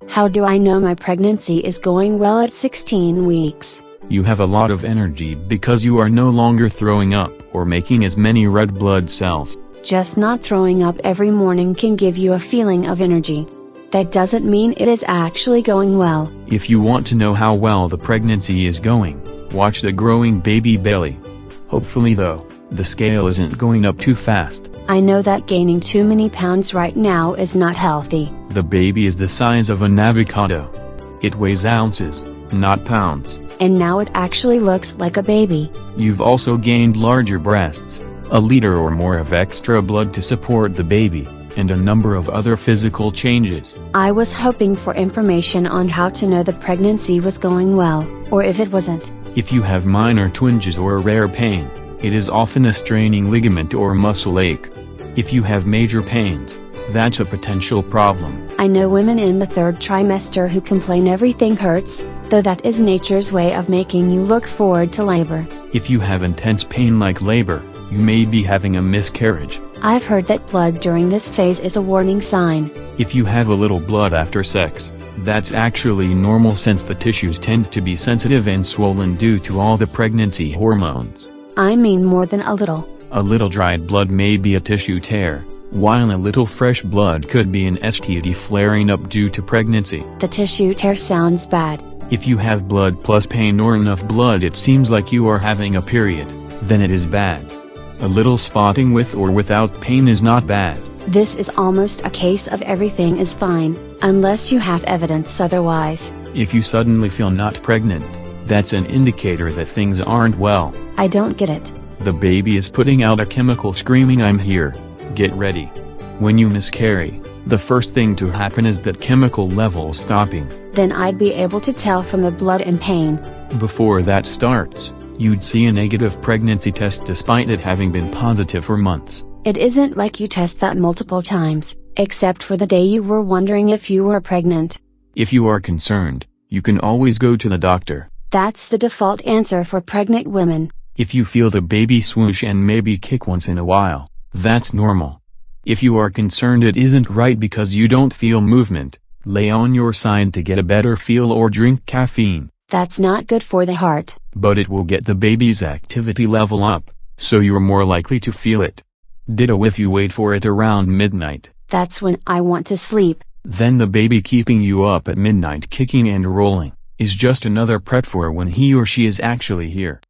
How do I know my pregnancy is going well at 16 weeks? You have a lot of energy because you are no longer throwing up or making as many red blood cells. Just not throwing up every morning can give you a feeling of energy. That doesn't mean it is actually going well. If you want to know how well the pregnancy is going, watch the growing baby belly. Hopefully though, the scale isn't going up too fast. I know that gaining too many pounds right now is not healthy. The baby is the size of an avocado. It weighs ounces, not pounds. And now it actually looks like a baby. You've also gained larger breasts, a liter or more of extra blood to support the baby, and a number of other physical changes. I was hoping for information on how to know the pregnancy was going well, or if it wasn't. If you have minor twinges or a rare pain, it is often a straining ligament or muscle ache. If you have major pains, that's a potential problem. I know women in the third trimester who complain everything hurts, though that is nature's way of making you look forward to labor. If you have intense pain like labor, you may be having a miscarriage. I've heard that blood during this phase is a warning sign. If you have a little blood after sex, that's actually normal since the tissues tend to be sensitive and swollen due to all the pregnancy hormones. I mean more than a little. A little dried blood may be a tissue tear, while a little fresh blood could be an STD flaring up due to pregnancy. The tissue tear sounds bad. If you have blood plus pain or enough blood it seems like you are having a period, then it is bad. A little spotting with or without pain is not bad. This is almost a case of everything is fine, unless you have evidence otherwise. If you suddenly feel not pregnant, that's an indicator that things aren't well. I don't get it. The baby is putting out a chemical screaming "I'm here, get ready." When you miscarry, the first thing to happen is that chemical level stopping. Then I'd be able to tell from the blood and pain. Before that starts, you'd see a negative pregnancy test despite it having been positive for months. It isn't like you test that multiple times, except for the day you were wondering if you were pregnant. If you are concerned, you can always go to the doctor. That's the default answer for pregnant women. If you feel the baby swoosh and maybe kick once in a while, that's normal. If you are concerned it isn't right because you don't feel movement, lay on your side to get a better feel or drink caffeine. That's not good for the heart. But it will get the baby's activity level up, so you're more likely to feel it. Ditto if you wait for it around midnight. That's when I want to sleep. Then the baby keeping you up at midnight kicking and rolling, is just another prep for when he or she is actually here.